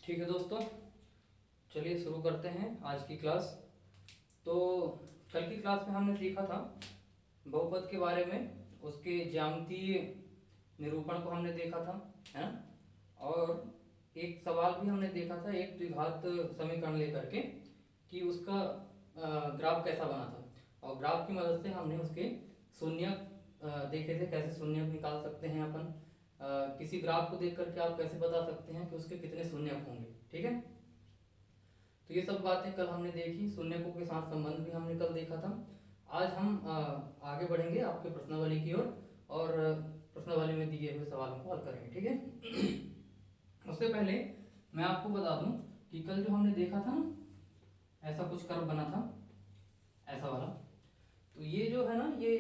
ठीक है दोस्तों, चलिए शुरू करते हैं आज की क्लास। तो कल की क्लास में हमने सीखा था बहुपद के बारे में, उसके ज्यामितीय निरूपण को हमने देखा था, है ना। और एक सवाल भी हमने देखा था एक द्विघात समीकरण लेकर के कि उसका ग्राफ कैसा बना था, और ग्राफ की मदद से हमने उसके शून्य देखे थे, कैसे शून्य निकाल सकते हैं अपन। किसी ग्राफ को देख करके आप कैसे बता सकते हैं कि उसके कितने शून्य होंगे। ठीक है, तो ये सब बातें कल हमने देखी। शून्यकों के साथ संबंध भी हमने कल देखा था। आज हम आगे बढ़ेंगे आपके प्रश्नावली की ओर, और प्रश्नावली में दिए हुए सवालों को हल करेंगे। ठीक है, उससे पहले मैं आपको बता दूं कि कल जो हमने देखा था ना, ऐसा कुछ कर्व बना था, ऐसा वाला। तो ये जो है ना, ये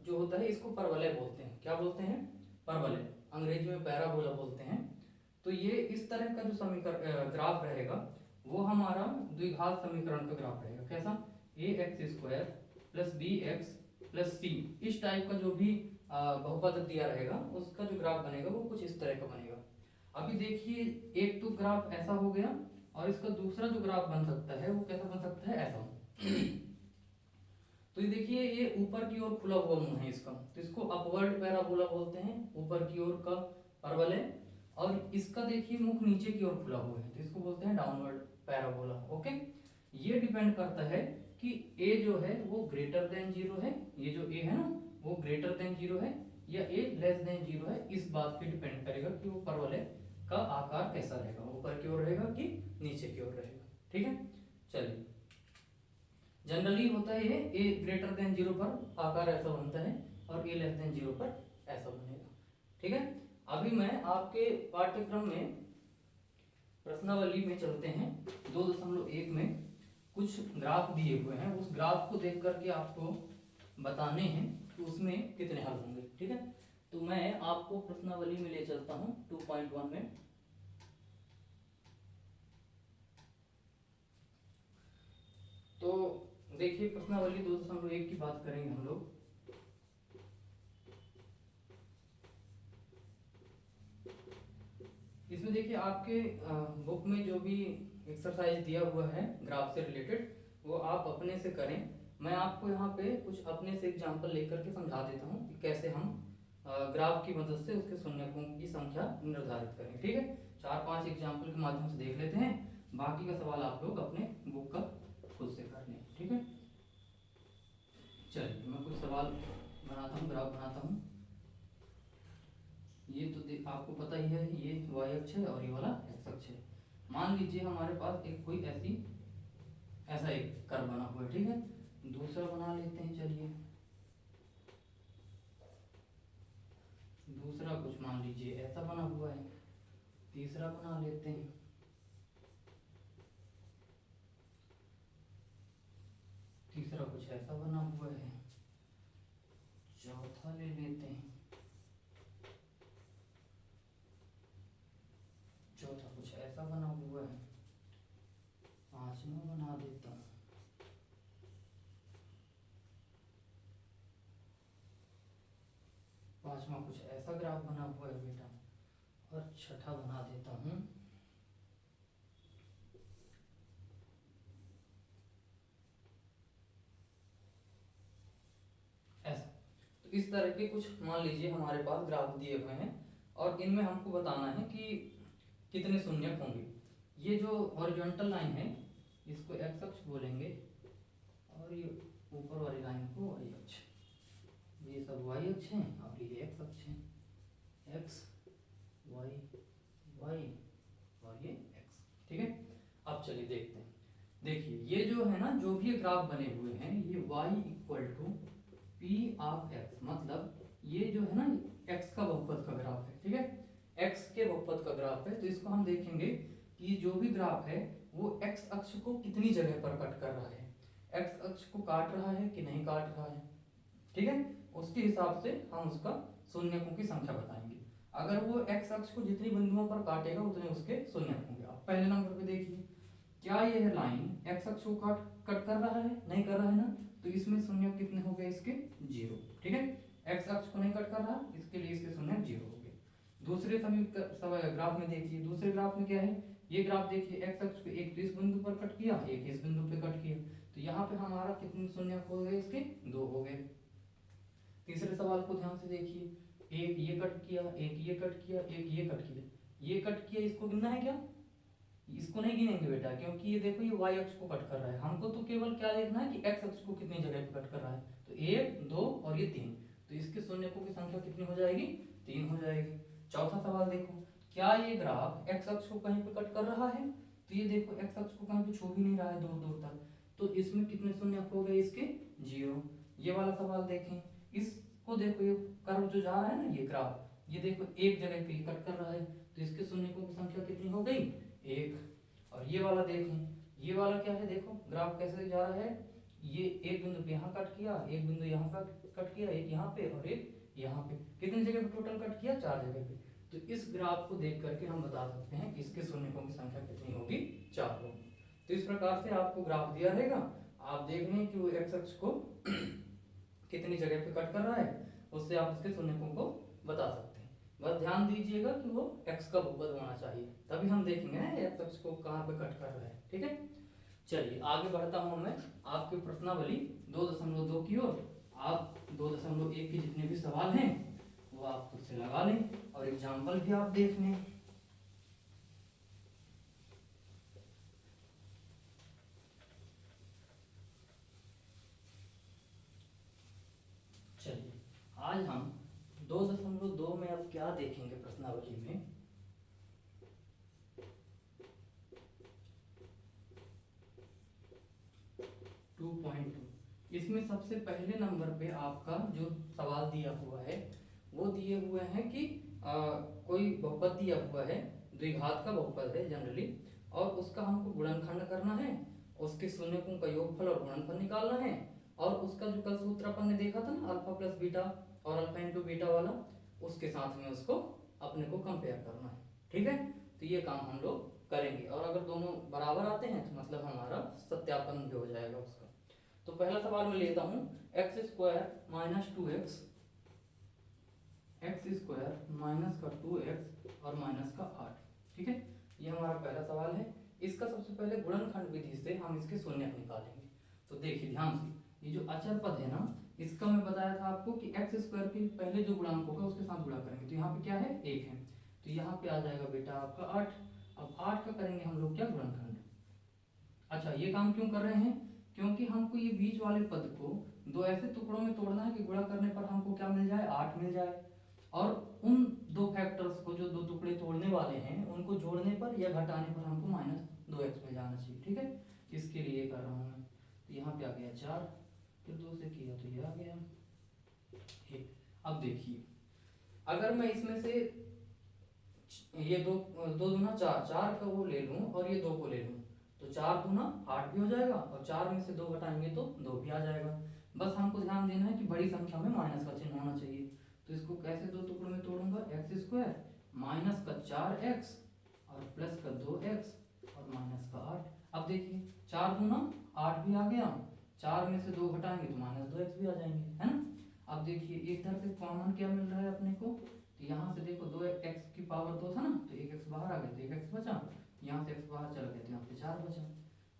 जो होता है इसको परवलय बोलते हैं। क्या बोलते हैं? परवलय, अंग्रेजी में पैराबोला बोलते हैं। तो ये इस तरह का जो समीकरण ग्राफ रहेगा वो हमारा द्विघात समीकरण का ग्राफ रहेगा। कैसा? A X square plus B X plus C, इस टाइप का जो भी बहुपद दिया रहेगा उसका जो ग्राफ बनेगा वो कुछ इस तरह का बनेगा। अभी देखिए, एक तो ग्राफ ऐसा हो गया, और इसका दूसरा जो ग्राफ बन सकता है वो कैसा बन सकता है? ऐसा। तो ये देखिए, ये ऊपर की ओर खुला हुआ मुंह है इसका, तो इसको अपवर्ड पैराबोला बोलते हैं, ऊपर की ओर का परवलय। और इसका देखिए मुख नीचे की ओर खुला हुआ है, तो इसको बोलते हैं डाउनवर्ड पैराबोला। ओके, ये डिपेंड करता है कि ए जो है वो ग्रेटर देन जीरो है, ये जो ए है ना वो ग्रेटर देन जीरो है या ए लेस देन जीरो है, इस बात पे डिपेंड करेगा कि वो परवलय का आकार कैसा रहेगा, ऊपर की ओर रहेगा कि नीचे की ओर रहेगा। ठीक है, चलिए। जनरली होता है ये ए ग्रेटर देन जीरो पर आकार ऐसा बनता है, और ए लेस देन जीरो पर ऐसा बनेगा। ठीक है, अभी मैं आपके पाठ्यक्रम में प्रश्नावली में चलते हैं। 2.1 में कुछ ग्राफ दिए हुए हैं, उस ग्राफ को देख करके आपको बताने हैं कि उसमें कितने हल होंगे। ठीक है, तो मैं आपको प्रश्नावली में ले चलता हूँ 2.1 में। तो देखिए, प्रश्नावली 2.1 की बात करेंगे हम लोग। इसमें देखिए आपके बुक में जो भी एक्सरसाइज दिया हुआ है ग्राफ से रिलेटेड, वो आप अपने से करें। मैं आपको यहाँ पे कुछ अपने से एग्जांपल लेकर के समझा देता हूँ कि कैसे हम ग्राफ की मदद से उसके शून्यकों की संख्या निर्धारित करें। ठीक है, 4-5 एग्जाम्पल के माध्यम से देख लेते हैं, बाकी का सवाल आप लोग अपने बुक का खुद से कर लें। ठीक है, चलिए मैं कुछ सवाल बनाता हूँ, ग्राफ बनाता हूँ। ये तो आपको पता ही है, ये y अक्ष है और ये वाला x अक्ष है। मान लीजिए हमारे पास एक कोई ऐसा एक कर्व बना हुआ है। ठीक है, दूसरा बना लेते हैं। चलिए, दूसरा कुछ मान लीजिए ऐसा बना हुआ है। तीसरा बना लेते हैं। तीसरा कुछ ऐसा बना हुआ है। चौथा ले लेते हैं। चौथा कुछ ऐसा बना हुआ है। पांचवा बना देता हूँ। पांचवा कुछ ऐसा ग्राफ बना हुआ है बेटा, और छठा बना देता हूँ ऐसा। तो इस तरह के कुछ मान लीजिए हमारे पास ग्राफ दिए हुए हैं, और इनमें हमको बताना है कि कितने शून्यक होंगे। ये जो हॉरिजॉन्टल लाइन है इसको एक्स अक्ष बोलेंगे, और ये ऊपर वाली लाइन को वाई अक्ष। ये सब वाई अक्ष हैं और ये एक्स अक्ष है। एक्स वाई वाई और ये एक्स। ठीक है, अब चलिए देखते हैं। देखिए, ये जो है ना, जो भी ग्राफ बने हुए हैं, ये y equal to p of x, मतलब ये जो है ना x का बहुपद का ग्राफ है। ठीक है, x के बहुपद का ग्राफ है। तो इसको हम देखेंगे कि जो भी ग्राफ है वो x अक्ष को कितनी जगह पर कट कर रहा है, x अक्ष को काट रहा है कि नहीं काट रहा है। ठीक है, उसके हिसाब से हम उसका शून्यकों की संख्या बताएंगे। अगर वो x अक्ष को जितनी बिंदुओं पर काटेगा उतने उसके शून्यक होंगे। आप पहले नंबर पे देखिए, क्या यह लाइन x अक्ष को कट कर रहा है? नहीं कर रहा है ना, तो इसमें शून्य कितने हो गए इसके? 0। ठीक है, x अक्ष को नहीं कट कर रहा, इसके लिए इसके शून्य 0 हो गए। दूसरे ग्राफ में देखिए, दूसरे ग्राफ में क्या है? ये ग्राफ देखिए, एक्स अक्ष पे एक तो इस बिंदु पर कट किया, एक इस बिंदु पे कट किया, तो यहाँ पे हमारा कितने शून्य हो गए इसके, 2 हो गए। तीसरे सवाल को ध्यान से देखिए, एक ये कट किया, एक ये कट किया, एक ये कट किया, ये कट किया, इसको गिनना है क्या? इसको नहीं गिनेंगे बेटा, क्योंकि ये देखो ये वाई अक्ष को कट कर रहा है, हमको तो केवल क्या देखना है कि एक्स अक्ष को कितनी जगह पे कट कर रहा है, तो 1 2 और ये 3, तो इसके शून्यकों की संख्या कितनी हो जाएगी, 3 हो जाएगी। चौथा सवाल देखो, क्या ये ग्राफ एक्स अक्ष को कहीं पे कट कर रहा है, तो ये देखो एक्स अक्ष को कहीं पे छू भी नहीं रहा है दूर दूर तक, तो इसमें कितने शून्य हो गए इसके, 0। ये वाला सवाल देखें, इसको देखो, ये कर्व जो जा रहा है ना, ये ग्राफ, ये देखो एक जगह पे कट कर रहा है, तो इसके शून्यकों की संख्या कितनी हो गई, 1। और ये वाला देखें, ये वाला क्या है, देखो ग्राफ कैसे जा रहा है, ये एक बिंदु पे यहाँ कट किया, एक बिंदु यहाँ पर कट किया, एक यहाँ पे और एक यहाँ पे, कितनी जगह पे टोटल कट किया, 4 जगह पे। तो इस ग्राफ को देख करके हम बता सकते हैं कि इसके शून्यकों की संख्या कितनी होगी, 4 होगी। तो इस प्रकार से आपको ग्राफ दिया रहेगा, आप देख लें कि वो एक्स अक्ष को कितनी जगह पे कट कर रहा है, उससे आप इसके शून्यकों को बता सकते हैं। बस ध्यान दीजिएगा कि वो x का बहुपद होना चाहिए, तभी हम देखेंगे ना x अक्ष को कहाँ पे कट कर रहा है, ठीक है। चलिए आगे बढ़ता हूँ मैं आपकी प्रश्नावली 2.2 की ओर। आप 2.1 के जितने भी सवाल हैं वो आप खुद से लगा लें और एग्जाम्पल भी आप देख लें। चलिए आज हम 2.2 में अब क्या देखेंगे प्रश्नावली में, 2.2। इसमें सबसे पहले नंबर पे आपका जो सवाल दिया हुआ है वो दिए हुए हैं कि कोई बहुपद दिया हुआ है, द्विघात का बहुपद है जनरली, और उसका हमको गुणनखंड करना है, उसके शून्यकों का योगफल और गुणनफल निकालना है, और उसका जो कल सूत्र अपन ने देखा था ना, अल्फा प्लस बीटा और अल्फा इंटू बीटा वाला, उसके साथ में उसको अपने को कंपेयर करना है, ठीक है। तो ये काम हम लोग करेंगे, और अगर दोनों बराबर आते हैं तो मतलब हमारा सत्यापन भी हो जाएगा उसका। तो पहला सवाल मैं लेता हूँ, x square minus 2x, x square minus का 2x और माइनस का 8, ठीक है। ये हमारा पहला सवाल है। इसका सबसे पहले गुणनखंड विधि से हम इसके शून्य निकालेंगे। तो देखिए ध्यान से, ये जो अचर पद है ना, इसका मैं बताया था आपको कि एक्स स्क्वायर के पहले जो गुणांक होगा उसके साथ गुणा करेंगे, तो यहाँ पे क्या है, 1 है, तो यहाँ पे आ जाएगा बेटा आपका 8। अब 8 का करेंगे हम लोग क्या, गुणनखंड। अच्छा ये काम क्यों कर रहे हैं, क्योंकि हमको ये बीच वाले पद को दो ऐसे टुकड़ों में तोड़ना है कि गुणा करने पर हमको क्या मिल जाए, 8 मिल जाए, और उन दो फैक्टर्स को, जो दो टुकड़े तोड़ने वाले हैं, उनको जोड़ने पर या घटाने पर हमको -2x मिल जाना चाहिए, ठीक है। इसके लिए कर रहा हूँ मैं, तो यहाँ पे आ गया 4, फिर 2 से किया तो ये आ गया 1। अब देखिए, अगर मैं इसमें से ये दो दो दूना 4, 4 का वो ले लूँ और ये 2 को ले लूँ, तो 4 दूना 8 भी हो जाएगा, और 4 में से 2 घटाएंगे तो 2 भी आ जाएगा। बस हमको ध्यान देना है कि बड़ी संख्या में माइनस का चिन्ह होना चाहिए। तो इसको कैसे दो टुकड़ों में तोड़ूंगा, एक्स स्क्वायर माइनस का 4x और प्लस का 2x और माइनस का 8। अब देखिए 4 दूना 8 भी आ गया, 4 में से 2 घटाएंगे तो -2x भी आ जाएंगे, है ना। अब देखिए एक तरह से कॉमन क्या मिल रहा है अपने को, तो यहाँ से देखो 2x की पावर 2 था ना, तो 1x बाहर आ गया तो 1x बचा, यहाँ से x बाहर चल गया तो यहाँ पे 4 बचा।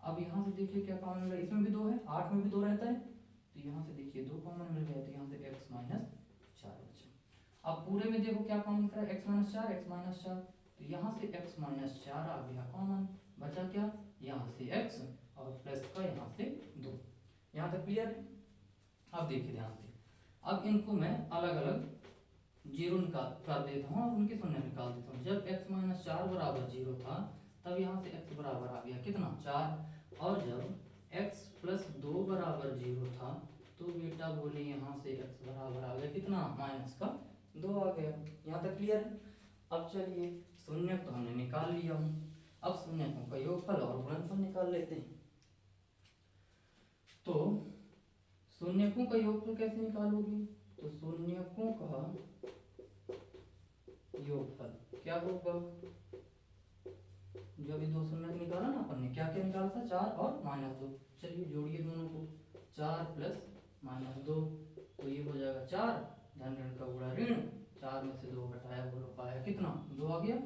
अब यहाँ से देखिए क्या कॉमन मिल रहा है, इसमें भी 2 है, 8 में भी 2 रहता है, तो यहाँ से देखिए 2 कॉमन मिल गया, तो यहाँ से x माइनस 4 बचा। अब पूरे में देखो क्या कॉमन करा, x माइनस 4, x माइनस 4, तो यहाँ से x माइनस 4 आ गया कॉमन, बचा क्या, यहाँ से x और प्लस का यहाँ से 2। यहाँ तक क्लियर है। अब देखिए ध्यान से, अब इनको मैं अलग अलग जीरो निकाल कर देता हूँ और उनके शून्य निकाल देता हूँ। जब x माइनस 4 बराबर 0 था, तब यहाँ से x बराबर आ गया कितना, 4, और जब x प्लस 2 बराबर 0 था, तो बेटा बोले यहाँ से x बराबर आ गया कितना, माइनस का 2 आ गया। यहाँ तक क्लियर है। अब चलिए शून्य तो हमने निकाल लिया हूँ, अब शून्यकों का योगफल और गुणनफल निकाल लेते हैं। तो शून्यकों का योगफल कैसे निकालोगे, तो शून्यकों का योगफल क्या होगा, जो अभी 2 शून्य निकाला ना अपन ने, क्या क्या निकाला था, 4 और -2। चलिए जोड़िए दोनों को, 4 प्लस -2, तो ये हो जाएगा 4, धन ऋण का गुणा ऋण, 4 में से 2 घटाया वो पाया कितना, 2 आ गया।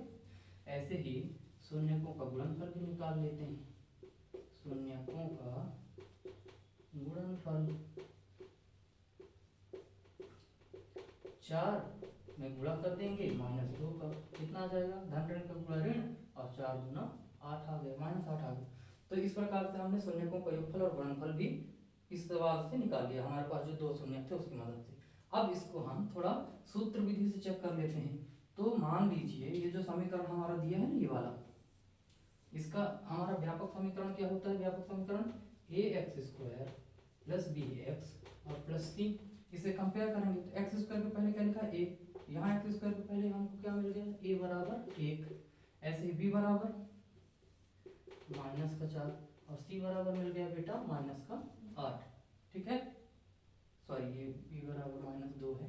ऐसे ही शून्यकों का गुणनफल भी निकाल लेते हैं। शून्यकों का गुणनफल 4 में गुणा कर देंगे -2 का, कितना आ जाएगा, धन ऋण का गुणा ऋण, और 4 दूना 8 आ गया, -8 आ गया। तो इस प्रकार से हमने शून्यकों का योगफल और गुणनफल भी इस सवाल से निकाल लिया, हमारे पास जो 2 शून्य थे उसकी मदद से। अब इसको हम थोड़ा सूत्र विधि से चेक कर लेते हैं। तो मान लीजिए ये जो समीकरण हमारा दिया है ना, ये वाला, इसका हमारा व्यापक समीकरण क्या होता है, व्यापक समीकरण ax² + bx और +c। इसे कंपेयर करेंगे तो x स्क्वायर के पहले क्या लिखा है a, यहाँ x स्क्वायर के पहले हमको क्या मिल गया, a बराबर 1, ऐसे ही b बराबर -4 और c बराबर मिल गया बेटा -8। ठीक है, सॉरी ये b बराबर -2 है,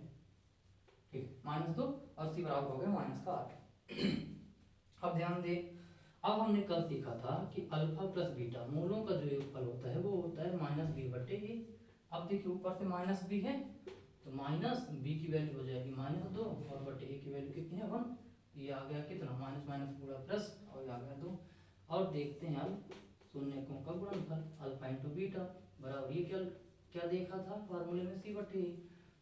ठीक, -2 और c बराबर हो गया -8। अब ध्यान दे, अब हमने कल सीखा था कि अल्फा प्लस बीटा मूलों का जो योगफल होता है वो होता है -b/a। अब देखिए ऊपर से -b है तो -b की वैल्यू हो जाएगी -2 और बटे a की वैल्यू कितनी है 1, ये आ गया कितना, माइनस माइनस पूरा प्लस और आ गया 2। और देखते हैं अब शून्यकों का गुणनफल अल्फा इंटू बीटा बराबर, ये क्या क्या देखा था फार्मूले में c/a,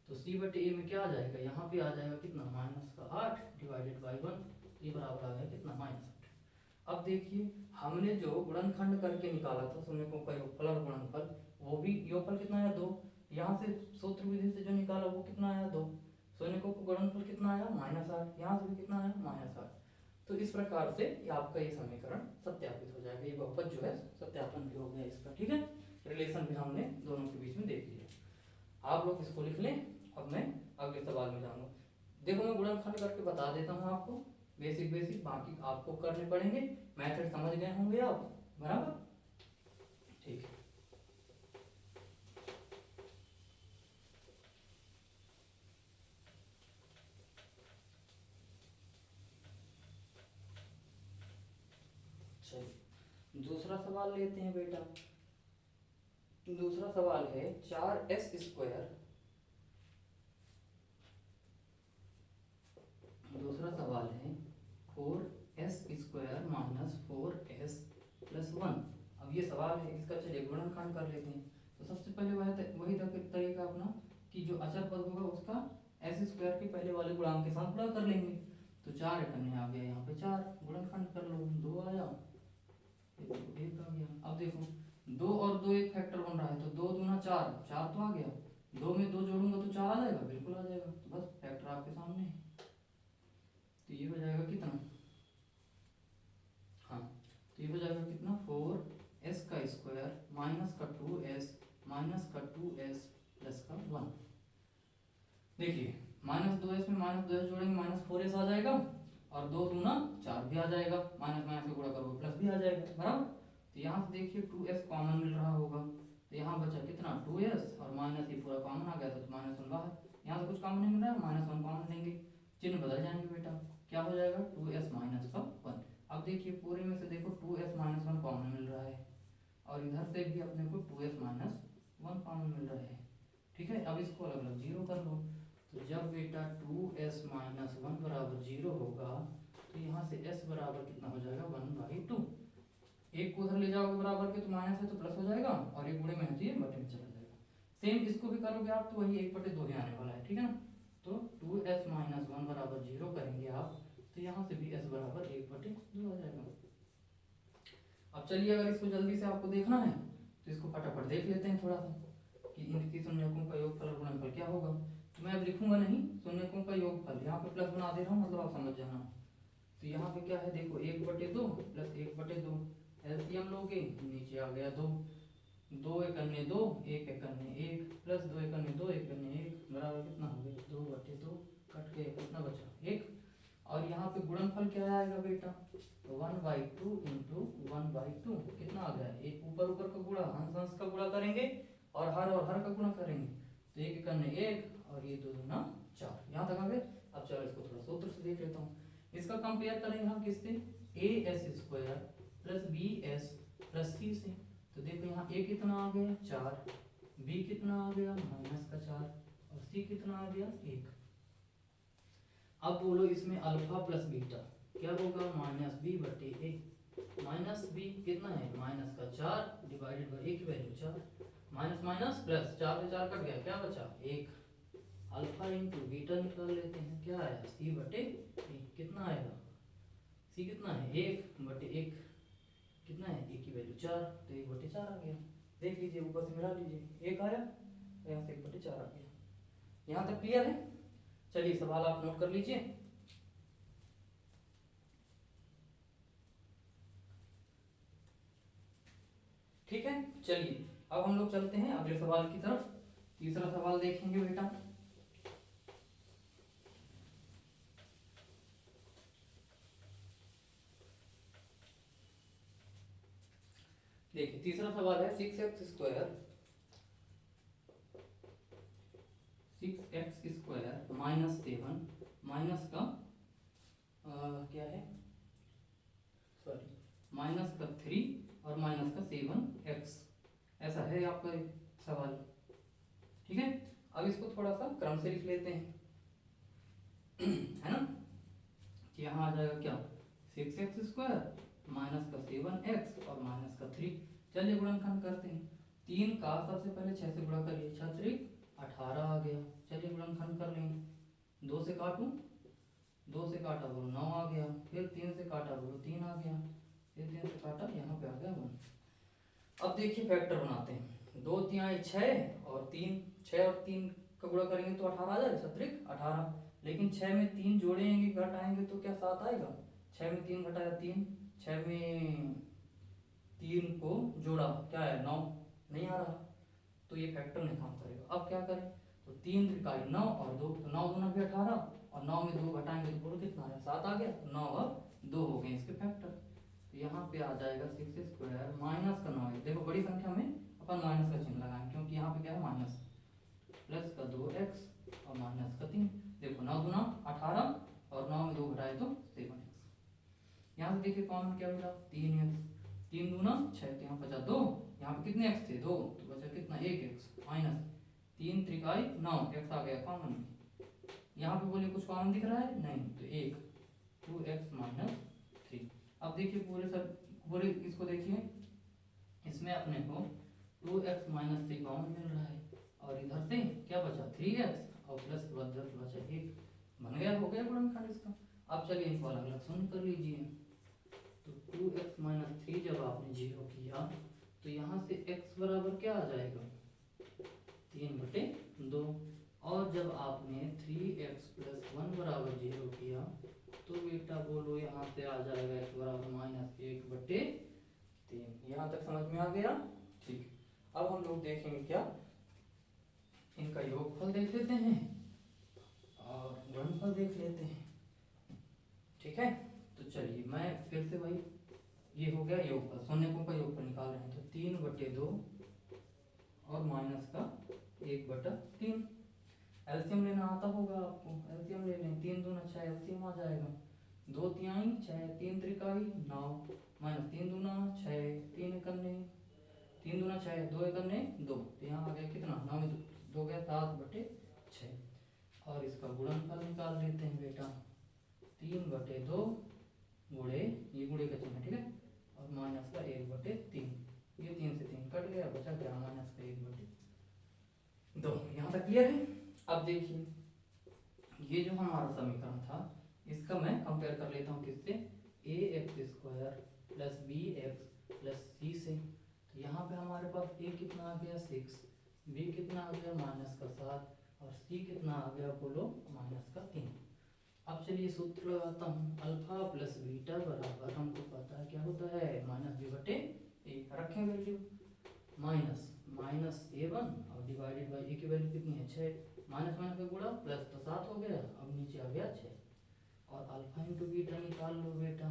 तो c/a में क्या आ जाएगा, यहाँ पे आ जाएगा कितना, -8 डिवाइडेड बाई 1, ये बराबर आ गया कितना, -8। अब देखिए हमने जो गुणनखंड करके निकाला था शून्यकों का योगफल और गुणनफल, वो भी योगफल कितना आया 2, यहाँ से सूत्र विधि से जो निकाला वो कितना आया 2, शून्यकों का गुणनफल कितना आया -8, यहाँ से भी कितना आया -8। तो इस प्रकार से ये आपका ये समीकरण सत्यापित हो जाएगा, ये बहुपद जो है सत्यापन भी हो गया इसका। ठीक है, रिलेशन भी हमने दोनों के बीच में देख लिया। आप लोग इसको लिख लें, अब मैं अगले सवाल में जाऊंगा। देखो मैं गुणनखंड करके बता देता हूँ आपको, बेसिक, बाकी आपको करने पड़ेंगे, मेथड समझ गए होंगे आप, बराबर, ठीक है। चलिए दूसरा सवाल लेते हैं बेटा। दूसरा सवाल है 4s², दूसरा सवाल है 4s² - 4s + 1। अब ये सवाल है, इसका चलिए गुणनखंड कर लेते हैं। तो सबसे पहले वही तरीका अपना कि जो अचर पद होगा उसका s² के पहले वाले गुणांक के साथ गुणा कर लेंगे। तो 4 करने आ गया, यहाँ पे 4 गुणनखंड कर लो, 2 आया, 1 आ गया। अब देखो 2 और 2 एक फैक्टर बन रहा है, तो 2 दूना 4, 4 तो आ गया, 2 में 2 जोड़ूंगा तो 4 आ जाएगा, बिल्कुल आ जाएगा। तो बस फैक्टर आपके सामने है, तो ये हो जाएगा कितना, हाँ तो ये हो जाएगा कितना, 4s² -2s -2s + 1। देखिए -2s में -2s जोड़ेंगे -4s आ जाएगा, और 2 दूना 4 भी आ जाएगा, माइनस माइनस से गुणा करोगे प्लस भी आ जाएगा, बराबर। तो यहाँ से देखिए 2s कॉमन मिल रहा होगा, तो यहाँ बचा कितना 2s और माइनस ये पूरा कॉमन आ गया, तो -1 बाहर, यहाँ से कुछ कॉमन नहीं मिल रहा है, -1 कॉमन लेंगे, चिन्ह बदल जाएंगे बेटा, क्या हो जाएगा 2s - 1। अब देखिए पूरे में से देखो 2s - 1 कॉमन मिल रहा है, और इधर से भी अपने को 2s - 1 कॉमन मिल रहा है। ठीक है, अब इसको अलग अलग जीरो कर लो। तो जब बेटा 2s - 1 बराबर 0 होगा, तो यहाँ से s बराबर कितना हो जाएगा 1/2। एक को उधर ले जाओगे बराबर के तो माइनस है तो प्लस हो जाएगा, और एक गुणे में है तो ये बटे में चला जाएगा। सेम इसको भी करोगे आप तो वही 1/2 ही आने वाला है, ठीक है ना। तो 2s - 1 बराबर 0 करेंगे आप, तो यहाँ से भी s बराबर 1/2 आ जाएगा। अब चलिए अगर इसको जल्दी से आपको देखना है तो इसको फटाफट देख लेते हैं थोड़ा सा कि इनकी शून्यकों का योगफल और गुणनफल क्या होगा। तो मैं अब लिखूंगा नहीं शून्यकों का योगफल, यहाँ पे प्लस बना दे रहा हूँ, मतलब आप समझ जाना। तो यहाँ पे क्या है देखो 1/2 + 1/2, एलसीएम लोगे नीचे आ गया 2, 2 एकन्ने 2, 1 एकन्ने 1 प्लस 2 एकन्ने 2, 1 एकन्ने 1 बराबर कितना हो गया 2/2, कट के कितना बचा 1। और यहाँ पे गुणनफल क्या आएगा बेटा, तो 1/2 इंटू 1/2 कितना आ गया, एक ऊपर ऊपर का गुणा, अंश अंश का गुणा करेंगे और हर का गुणा करेंगे, तो 1 एकन्ने 1 और ये 2 दूना 4, यहाँ तक आ गए। अब चलो इसको थोड़ा सूत्र से देख लेता हूँ। इसका कंपेयर करेंगे हम किससे, as² + bs + c से। तो देखो यहाँ a कितना आ गया 4, b कितना आ गया -4 और c कितना आ गया 1। अब बोलो इसमें अल्फा प्लस बीटा क्या होगा, -b/a। माइनस बी कितना है माइनस का 4 डिवाइडेड बाई ए की वैल्यू 4, माइनस माइनस प्लस 4 से 4 कट गया, क्या बचा 1। अल्फा इंटू बीटा निकाल लेते हैं, क्या आया सी बटे एक, कितना आएगा सी कितना है 1 बटे 1, कितना है ए की वैल्यू 4, तो 1 बटे 4 आ गया। देख लीजिए ऊपर से मिला लीजिए, 1 आया यहाँ से 1 बटे 4 आ गया। यहाँ तक क्लियर है? चलिए सवाल आप नोट कर लीजिए। ठीक है, चलिए अब हम लोग चलते हैं अगले सवाल की तरफ। तीसरा सवाल देखेंगे बेटा। देखिए तीसरा सवाल है 6x स्क्वायर माइनस 7 माइनस का क्या है सॉरी माइनस का 3 और माइनस का 7x, ऐसा है आपका सवाल। ठीक है, अब इसको थोड़ा सा क्रम से लिख लेते हैं है ना। यहाँ आ जाएगा क्या 6x स्क्वायर माइनस का 7x और माइनस का 3। चलिए गुणनखंड करते हैं। 3 का सबसे पहले 6 से गुणा करिए, 6 त्रिक 18 आ गया। चलिए गुणनखंड कर लेंगे। 2 से काटूं, 2 से काटा बोलो 9 आ गया, फिर 3 से काटा बोलो 3 आ गया, फिर 3 से काटा यहाँ पे आ गया 1। अब देखिए फैक्टर बनाते हैं। 2 तिहाई 6 और 3, 6 और 3 का गुणा करेंगे तो 18 आ जाएगा, 6 त्रिक 18। लेकिन 6 में 3 जोड़ेंगे घटाएंगे तो क्या 7 आएगा। 6 में 3 घटाया 3, 6 में 3 को जोड़ा क्या है 9, नहीं आ रहा, तो ये फैक्टर नहीं काम करेगा। अब क्या करें, तो 3 त्रिकाई 9 और 2, तो 9 दूना भी 18 और 9 में 2 घटाएंगे तो बोलो कितना आया 7 आ गया। तो 9 और 2 हो गए इसके फैक्टर। तो यहाँ पे आ जाएगा 6 स्क्वायर माइनस का 9, देखो बड़ी संख्या में अपन माइनस का चिन्ह लगाएंगे क्योंकि यहाँ पे क्या है माइनस, प्लस का 2x और माइनस का 3। देखो 9 दूना 18 और 9 में 2 घटाए तो 7x। यहाँ से देखिए कॉमन क्या मिला 3x, 3 दूना 6, तो यहाँ बचा 2, यहाँ पे कितने x थे 2, तो बचा कितना 1x माइनस 3 त्रिकाई 9, x आ गया कॉमन। यहाँ पे बोलिए कुछ कॉमन दिख रहा है नहीं, तो 1 2x माइनस 3। अब देखिए पूरे इसको देखिए, इसमें अपने को 2x माइनस 3 कॉमन मिल रहा है और इधर से क्या बचा 3x और प्लस के बाद 10 बचा 1, बन गया, हो गया गुणनखंड इसका। अब चलिए इनको अलग अलग शून्य कर लीजिए। तो 2x माइनस 3 जब आपने जीरो किया तो यहाँ से x बराबर क्या आ जाएगा 3 बटे 2, और जब आपने 3x प्लस 1 बराबर 0 किया तो बेटा बोलो यहाँ से आ जाएगा x बराबर माइनस 1 बटे 3। यहाँ तक समझ में आ गया? ठीक, अब हम लोग देखेंगे क्या, इनका योगफल देख लेते हैं और गुणनफल देख लेते हैं। ठीक है, तो चलिए मैं फिर से वही, ये हो गया योगफल, शून्यकों का योगफल निकाल रहे हैं, तो 3 बटे 2 और माइनस का 1 बटा 3। एलसीएम लेना आता होगा आपको, एलसीएम ले लें, 3 दूना 6 एलसीएम आ जाएगा, 2 तिहाई 6, 3 त्रिकाई 9 माइनस 3 दूना 6, 3 एकन्ने 3 दूना 6, 2 एकन्ने 2, तो यहाँ आ गया कितना 9 में 2 गया 7 बटे 6। और इसका गुणनफल निकाल लेते हैं बेटा, 3 बटे 2 गुणे, ये गुणे का चिन्ह ठीक है, और माइनस का 1 बटे 3, ये 3 से 3 कट गया, बचा क्या माइनस का 1 बटे 2। यहाँ तक क्लियर है? अब देखिए ये जो हमारा समीकरण था इसका मैं कंपेयर कर लेता हूँ किससे, A X square plus B X plus C से। तो यहाँ पे हमारे पास ए कितना आ गया 6, बी कितना आ गया माइनस का 7 और सी कितना आ गया बोलो माइनस का 3। अब चलिए सूत्र लगाता हूँ, अल्फा प्लस बीटा बराबर हमको पता है क्या होता है माइनस बी बटे ए, रखें वैल्यू माइनस माइनस 7 और डिवाइडेड बाई ए की वैल्यू कितनी है 6, माइनस माइनस का गुणा प्लस तो 7 हो गया, अब नीचे आ गया 6, और अल्फा इंटू बीटा निकाल लो बेटा,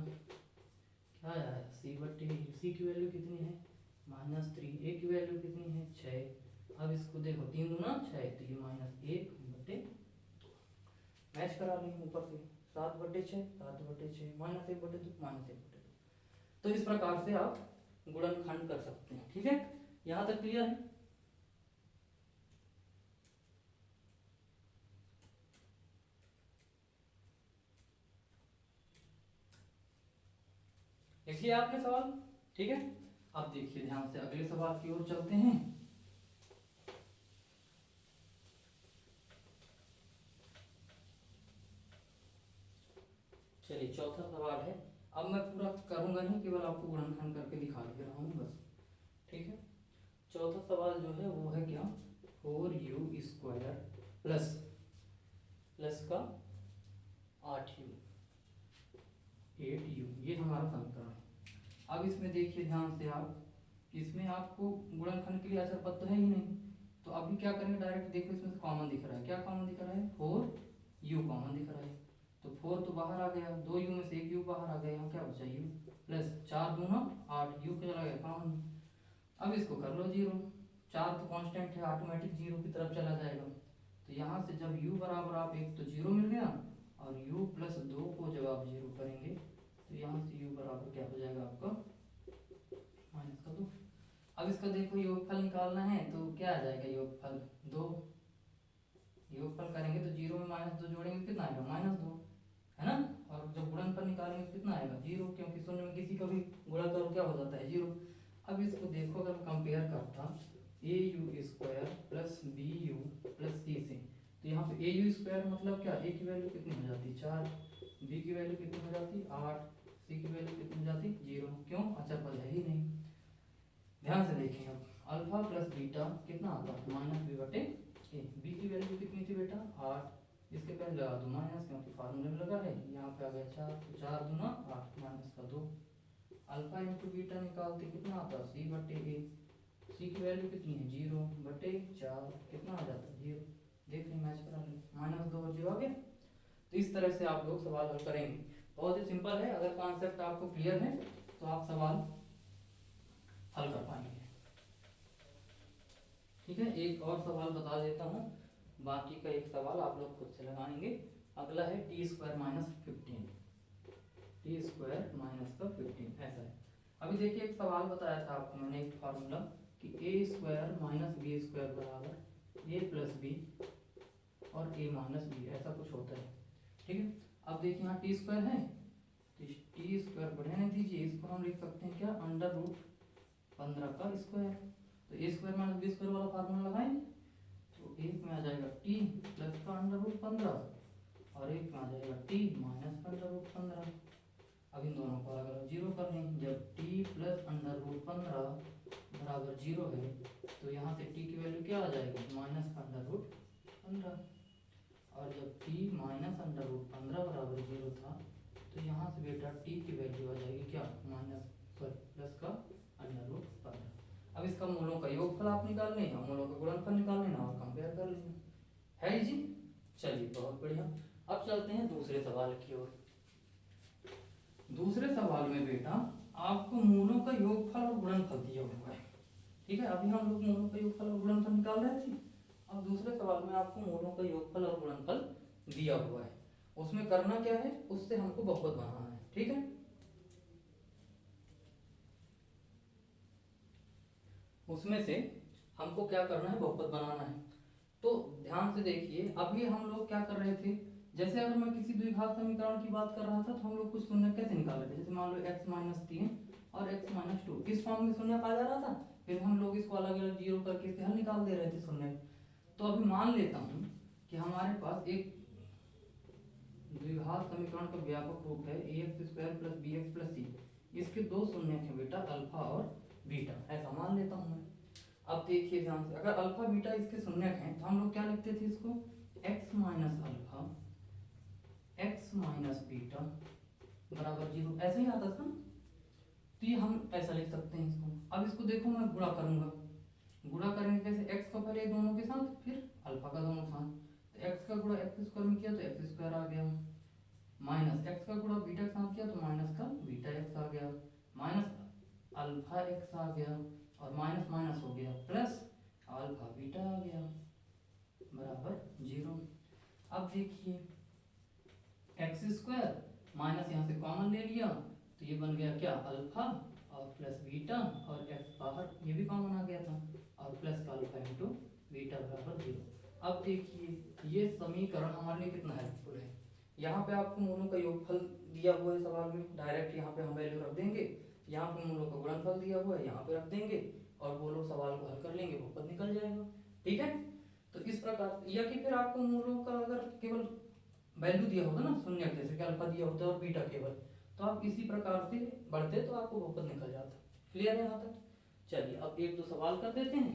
क्या आया सी बटे, सी की वैल्यू कितनी है -3, ए की वैल्यू कितनी है 6। अब इसको देखो 3 दूना 6, तो ये -1 बटे 2, मैच करा लें ऊपर से 7 बटे 6, 7 बटे 6 -1 बटे 2 -1 बटे 2। तो इस प्रकार से आप गुणनखंड कर सकते हैं। ठीक है, यहाँ तक क्लियर है? लिख लिया आपने सवाल, ठीक है। अब देखिए ध्यान से अगले सवाल की ओर चलते हैं। चलिए चौथा सवाल है। अब मैं पूरा करूंगा नहीं, केवल आपको गुणनखंड करके दिखा दे रहा हूँ बस, ठीक है। चौथा सवाल जो है वो है क्या, 4u² प्लस प्लस का 8u 8u, ये हमारा समीकरण है। अब इसमें देखिए ध्यान से आप, इसमें आपको गुणनखंड के लिए अचर पद तो है ही नहीं, तो अभी क्या करेंगे, डायरेक्ट देखो इसमें से कॉमन दिख रहा है, क्या कॉमन दिख रहा है, 4u कॉमन दिख रहा है। तो 4 तो बाहर आ गया, 2u में से 1u बाहर आ गया, यहाँ क्या बचा u प्लस 4 दूना 8, u चला गया कॉमन। अब इसको कर लो 0, 4 तो कांस्टेंट है, ऑटोमेटिक 0 की तरफ चला जाएगा। तो यहाँ से जब u बराबर आप 1 तो 0 मिल गया, और u प्लस 2 को जब आप 0 करेंगे तो यहाँ से u बराबर क्या हो जाएगा आपका -2। अब इसका देखो योगफल निकालना है तो क्या आ जाएगा, योगफल 2, योगफल करेंगे तो 0 में -2 जोड़ेंगे कितना आएगा -2, है ना। और जब गुणनफल निकालेंगे तो कितना आएगा 0, क्योंकि शून्य में किसी का भी गुणा करो क्या हो जाता है 0। अब इसको देखो अगर कंपेयर करता au² plus bu plus c से, तो यहाँ पे au² मतलब क्या, a की वैल्यू कितनी हो जाती है 4, b की वैल्यू कितनी हो जाती है 8, c की वैल्यू कितनी हो जाती है 0, क्यों, अचर पद है ही नहीं। ध्यान से देखें अब, अल्फा प्लस बीटा कितना आता है -b/a, b की वैल्यू कितनी थी बेटा 8, इसके पहले लगा दो माइनस, क्योंकि फार्मूले में लगा है, यहाँ पे आ गया 4, तो 4 दूना 8 -2। अल्फा इंटू बीटा निकालते कितना आता है c/a, c की वैल्यू कितनी है 0/4, कितना आ जाता है 0, देख रहे मैच करा लें, -2 और 0 आ गया। तो इस तरह से आप लोग सवाल हल करेंगे, बहुत ही सिंपल है। अगर कॉन्सेप्ट आपको क्लियर है तो आप सवाल हल कर पाएंगे, ठीक है। एक और सवाल बता देता हूँ, बाकी का एक सवाल आप लोग खुद से लगाएंगे। अगला है t² - 15, t² - 15 ऐसा है। अभी देखिए एक सवाल बताया था आपको मैंने, एक फार्मूला कि a² - b² बराबर a + b और a - b, ऐसा कुछ होता है, ठीक है। अब देखिए यहाँ t² है, तो t² बढ़ने दीजिए, इसको हम लिख सकते हैं क्या, √15 का स्क्वायर। तो a² - b² वाला फार्मूला लगाएंगे तो एक में आ जाएगा t प्लस का √15 और एक में आ जाएगा t माइनस का √15। अब इन दोनों को अलग अलग 0 कर लें, जब t प्लस √15 बराबर 0 है तो यहाँ से t की वैल्यू क्या आ जाएगी माइनस का √15, और जब t माइनस √15 बराबर 0 था तो यहाँ से बेटा t की वैल्यू आ जाएगी क्या प्लस का √15। अब इसका मूलों का योगफल आप निकाल लें, मूलों का गुणनफल निकाल लेना और कंपेयर कर लेना, है जी। चलिए बहुत बढ़िया। अब चलते हैं दूसरे सवाल की ओर। दूसरे सवाल में बेटा आपको मूलों का योगफल और गुणनफल दिया हुआ है, ठीक है। अभी हम लोग मूलों का योगफल और गुणनफल निकाल रहे थे, अब दूसरे सवाल में आपको मूलों का योगफल और गुणनफल दिया हुआ है। उसमें करना क्या है, उससे हमको बहुपद बनाना है, ठीक है। उसमें से हमको क्या करना है, बहुपद बनाना है। तो ध्यान से देखिए, अभी हम लोग क्या कर रहे थे, जैसे अगर मैं किसी द्विघात समीकरण की बात कर रहा था तो हम लोग कुछ शून्य कैसे निकाल रहे थे, जैसे मान लो x - 3 और x - 2 इस फॉर्म में शून्य पाया जा रहा था, फिर हम लोग इसको अलग अलग 0 करके इसके हल निकाल दे रहे थे शून्य। तो अभी मान लेता हूँ कि हमारे पास एक द्विघात समीकरण का व्यापक रूप है ax² + bx + c, इसके दो शून्य हैं बेटा अल्फा और बीटा, ऐसा मान लेता हूँ मैं। अब देखिए ध्यान से, अगर अल्फा बीटा इसके शून्यक हैं तो हम लोग क्या लिखते थे इसको, x - अल्फा x - बीटा बराबर 0, ऐसे ही आता था। तो ये हम ऐसा लिख सकते हैं इसको। अब इसको देखो मैं गुणा करूंगा, गुणा करेंगे कैसे, x का पहले दोनों के साथ फिर अल्फा का दोनों के साथ, तो x का गुणा x² में किया तो x² आ गया, माइनस x का गुणा बीटा के साथ किया तो माइनस का बीटा x आ गया, माइनस अल्फा x आ गया और माइनस माइनस हो गया प्लस अल्फा बीटा आ गया बराबर 0। अब देखिए x² माइनस यहाँ से कॉमन ले लिया तो ये बन गया क्या अल्फा और प्लस बीटा, और x बाहर ये भी कॉमन आ गया था, और प्लस का अल्फा इंटू बीटा बराबर 0। अब देखिए ये समीकरण हमारे लिए कितना हेल्पफुल है, यहाँ पे आपको मूलों का योगफल दिया हुआ है सवाल में, डायरेक्ट यहाँ पे हम वैल्यू रख देंगे। यहाँ पे मूलों का गुणनफल दिया हुआ है, यहाँ पे रख देंगे और वो लोग सवाल को हल कर लेंगे, बहुपद निकल जाएगा। ठीक है, तो इस प्रकार, या कि फिर आपको मूलों का अगर केवल वैल्यू दिया होता ना शून्य, जैसे कि अल्फा दिया होता है और बीटा केवल, तो आप इसी प्रकार से बढ़ते तो आपको बहुपद निकल जाता। क्लियर है यहाँ तक? चलिए अब एक दो सवाल कर देते हैं,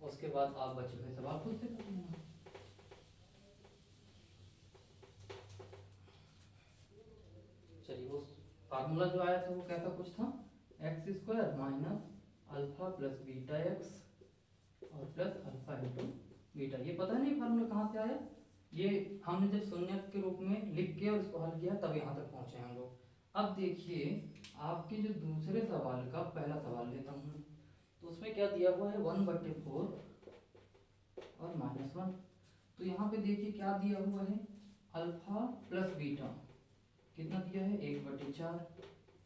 उसके बाद आप बचे हुए सवाल खुद से कर लेना। चलिए वो फार्मूला जो आया था वो कैसा कुछ था, x square minus alpha plus beta x और प्लस अल्फा इंटू बीटा। ये पता नहीं फार्मूला कहाँ से आया, ये हमने जब शून्य के रूप में लिख के और इसको हल किया तब यहाँ तक पहुँचे हम लोग। अब देखिए आपके जो दूसरे सवाल का पहला सवाल लेता हूँ, तो उसमें क्या दिया हुआ है 1/4 और -1। तो यहाँ पे देखिए क्या दिया हुआ है, अल्फा प्लस बीटा कितना दिया है 1/4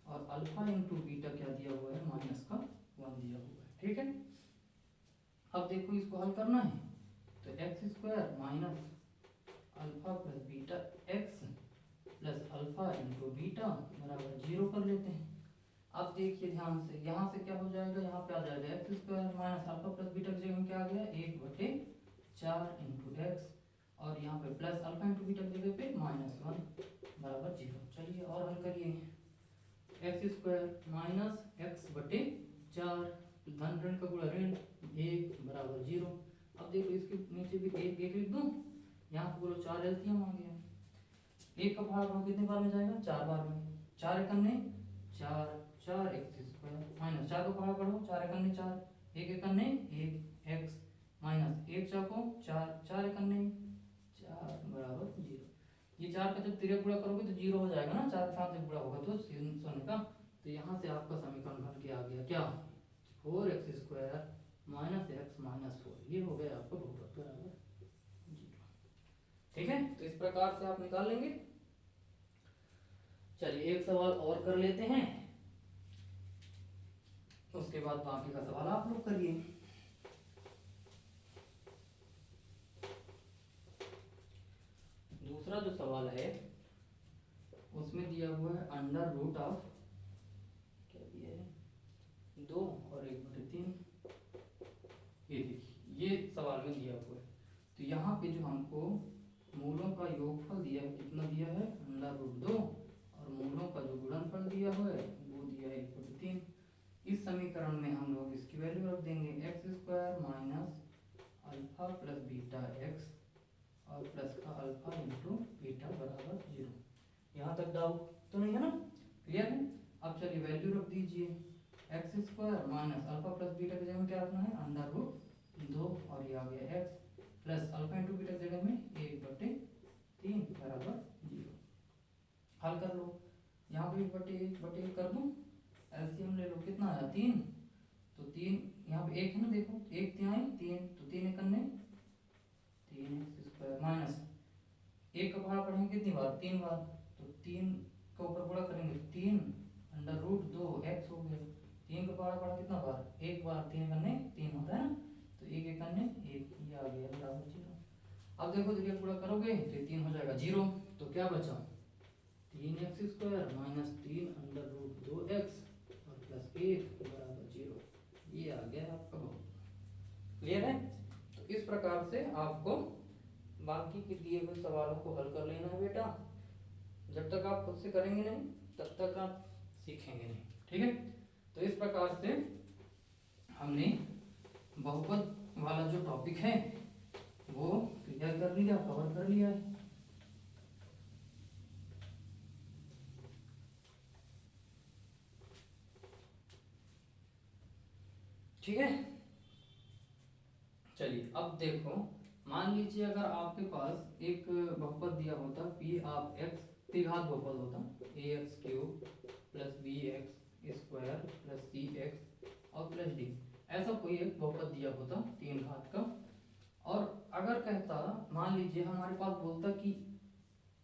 और अल्फा इंटू बीटा क्या दिया हुआ है -1 दिया हुआ है। ठीक है, अब देखो इसको हल करना है, तो x square minus alpha plus beta x plus alpha into beta बराबर 0 कर लेते हैं। अब देखिए ध्यान से, यहाँ से क्या हो जाएगा, यहाँ पे आ जाएगा x square minus alpha plus beta की जगह में क्या आ गया 1/4 इंटू एक्स और यहाँ पे प्लस अल्फा इंटू बीटा की जगह पे -1 बराबर 0। चलिए और हल करिए, एक्स स्क्वायर माइनस x/4 धन ऋण का गुणा ऋण 1 बराबर 0। अब देखो इसके नीचे भी एक एक लिख दूं, यहाँ पे बोलो 4 एलसीएम आ गया, एक का भाग कितने बार में जाएगा 4 बार में, 4 एकन्ने 4 4 एक्स स्क्वायर माइनस 4 को भाग पढ़ो 4 एकन्ने 4 1 एकन्ने 1 एक्स माइनस 1 चौको 4 4 एकन्ने 4 बराबर 0। ये 4 का जब तिरक गुणा करोगे तो 0 हो जाएगा ना, 4 के साथ जब गुणा होगा तो शून्य का, तो यहाँ से आपका समीकरण बन के आ गया क्या 4x square minus x minus 4, ये हो गया आपका बहुपद बराबर 0। ठीक है, तो इस प्रकार से आप निकाल लेंगे। चलिए एक सवाल और कर लेते हैं, उसके बाद बाकी का सवाल आप लोग करिए। दूसरा जो सवाल है उसमें दिया हुआ है अंडर रूट ऑफ, क्या दिया है 2 और 1/3। ये देखिए ये सवाल में दिया हुआ है, तो यहाँ पे जो हमको मूलों का योगफल दिया है कितना दिया है अंडर रूट 2 और मूलों का जो गुणनफल दिया हुआ है वो दिया है 1/3। इस समीकरण में हम लोग इसकी वैल्यू रख देंगे x square minus alpha plus beta x और प्लस का अल्फा इंटू बीटा बराबर 0। यहाँ तक डाउट तो नहीं है ना, क्लियर है? अब चलिए वैल्यू रख दीजिए, x square minus alpha plus beta की जगह में क्या रखना है अंडर रूट 2 और ये आ गया x plus alpha into beta की जगह में 1/3 बराबर 0। हल कर लो, यहाँ पे 1/1 कर दूँ, एलसीएम ले लो, कितना आया 3, तो 3 यहाँ पे 1 है ना, देखो 1 3 3, तो 3 एकन्ने 3 एक्स स्क्वायर माइनस 1 का पहाड़ा पढ़ेंगे कितनी बार 3 बार, तो 3 का ऊपर गुणा करेंगे 3 अंडर रूट 2 एक्स हो गया, 3 का पहाड़ा पढ़ा कितना बार एक बार, 3 एकन्ने 3 होता है ना, तो 1 एकन्ने 1 ये आ गया बराबर 0। अब देखो तो गुणा करोगे तो 3 हो जाएगा 0, तो क्या बचा 3x square minus 3 under root 2x और प्लस 1 बराबर 0, ये आ गया आपका बहुपद। क्लियर है? तो इस प्रकार से आपको बाकी के दिए हुए सवालों को हल कर लेना है बेटा, जब तक आप खुद से करेंगे नहीं तब तक आप सीखेंगे नहीं। ठीक है, तो इस प्रकार से हमने बहुपद वाला जो टॉपिक है वो क्लियर कर लिया, कवर कर लिया है। ठीक है, चलिए अब देखो, मान लीजिए अगर आपके पास एक बहुपद दिया होता पी ऑफ एक्स, त्रिघात बहुपद होता A X cube plus B X square plus C X और प्लस डी, ऐसा कोई एक बहुपद दिया होता 3 घात का, और अगर कहता मान लीजिए हमारे पास बोलता कि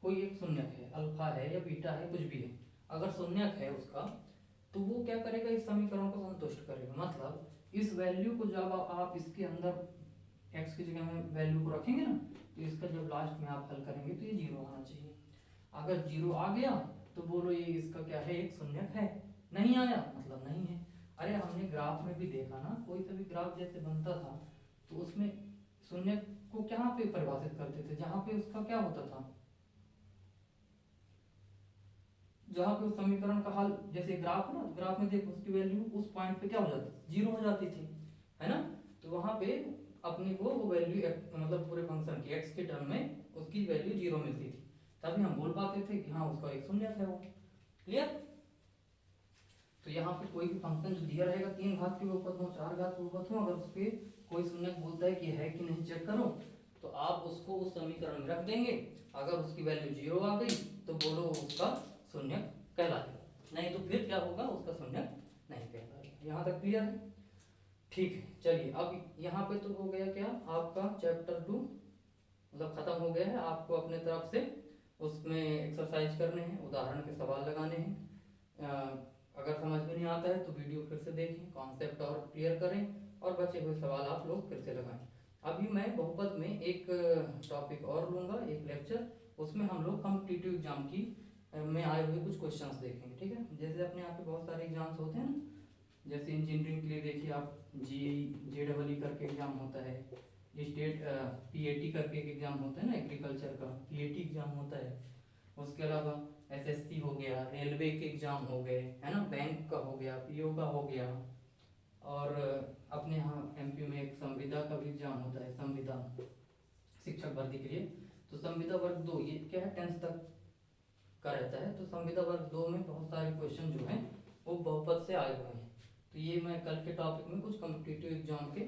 कोई एक शून्यक है, अल्फा है या बीटा है कुछ भी है, अगर शून्यक है उसका तो वो क्या करेगा इस समीकरण को संतुष्ट करेगा, मतलब इस वैल्यू को जब आप इसके अंदर x की जगह में वैल्यू को रखेंगे ना, तो इसका जब लास्ट में आप हल करेंगे तो ये 0 आना चाहिए। अगर 0 आ गया तो बोलो ये इसका क्या है, एक शून्यक है। नहीं आया मतलब नहीं है। अरे हमने ग्राफ में भी देखा ना, कोई सा भी ग्राफ जैसे बनता था तो उसमें शून्यक को कहाँ पे परिभाषित करते थे, जहाँ पे उसका क्या होता था, जहाँ पे उस समीकरण का हल, जैसे ग्राफ है ना, ग्राफ में देखो उसकी वैल्यू उस पॉइंट पे क्या हो जाती थी, 0 हो जाती थी, है ना। तो वहां पे अपने को वो वैल्यू मतलब पूरे फंक्शन की एक्स के टर्म में उसकी वैल्यू 0 मिलती थी, तभी हम बोल पाते थे कि हाँ उसका एक शून्य है वो। क्लियर। तो यहाँ पे कोई भी फंक्शन जो दिया रहेगा 3 घात के बहुपद हो 4 घात के बहुपद हो, अगर उस पे कोई शून्य बोलता है कि है कि नहीं चेक करो, तो आप उसको उस समीकरण में रख देंगे। अगर उसकी वैल्यू 0 आ गई तो बोलो उसका शून्य कहलाएगा, नहीं तो फिर क्या होगा, उसका शून्य नहीं कहलाएगा। यहाँ तक क्लियर है। ठीक है, चलिए अब यहाँ पे तो हो गया क्या, आपका चैप्टर 2 मतलब खत्म हो गया है। आपको अपने तरफ से उसमें एक्सरसाइज करने हैं, उदाहरण के सवाल लगाने हैं। अगर समझ में नहीं आता है तो वीडियो फिर से देखें, कॉन्सेप्ट और क्लियर करें, और बचे हुए सवाल आप लोग फिर से लगाएं। अभी मैं बहुपद में एक टॉपिक और लूँगा, एक लेक्चर, उसमें हम लोग कॉम्पिटिटिव एग्जाम की में आए हुए कुछ क्वेश्चंस देखेंगे। ठीक है, जैसे अपने यहाँ पे बहुत सारे एग्जाम्स होते हैं ना, जैसे इंजीनियरिंग के लिए देखिए आप JEE करके एग्जाम होता है, स्टेट PAT करके एक एग्जाम होता है ना, एग्रीकल्चर का PAT एग्जाम होता है। उसके अलावा SSC हो गया, रेलवे के एग्जाम हो गए, है ना, बैंक का हो गया, PO का हो गया, और अपने यहाँ MP में एक संविदा का भी एग्जाम होता है, संविदा शिक्षक भर्ती के लिए। तो संविदा वर्ग 2 ये क्या है, 10th तक का रहता है। तो संविदा वर्ग 2 में बहुत सारे क्वेश्चन जो हैं वो बहुपद से आए हुए हैं। तो ये मैं कल के टॉपिक में कुछ कॉम्पिटिटिव एग्जाम के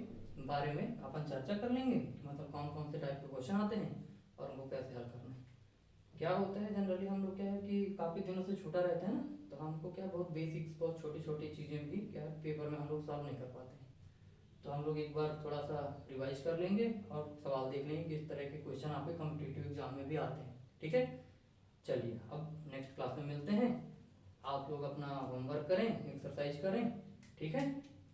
बारे में अपन चर्चा कर लेंगे, मतलब कौन कौन से टाइप के क्वेश्चन आते हैं और उनको कैसे हल करना है। क्या होता है जनरली हम लोग क्या है कि काफ़ी दिनों से छूटा रहता है ना, तो हमको क्या बहुत बेसिक्स, बहुत छोटी छोटी चीज़ें भी क्या है पेपर में हम लोग सॉल्व नहीं कर पाते हैं। तो हम लोग एक बार थोड़ा सा रिवाइज कर लेंगे और सवाल देख लेंगे किस तरह के क्वेश्चन आपके कॉम्पिटिटिव एग्जाम में भी आते हैं। ठीक है, चलिए अब नेक्स्ट क्लास में मिलते हैं। आप लोग अपना होमवर्क करें, एक्सरसाइज करें, ठीक है,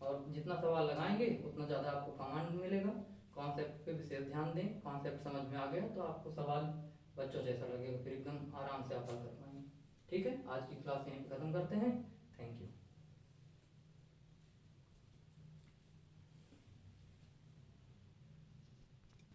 और जितना सवाल लगाएंगे उतना ज़्यादा आपको कमांड मिलेगा। कॉन्सेप्ट पे विशेष ध्यान दें, कॉन्सेप्ट समझ में आ गया तो आपको सवाल बच्चों जैसा लगेगा, फिर एकदम आराम से आप हल कर पाएंगे। ठीक है, आज की क्लास यहीं पे ख़त्म करते हैं। Thank you.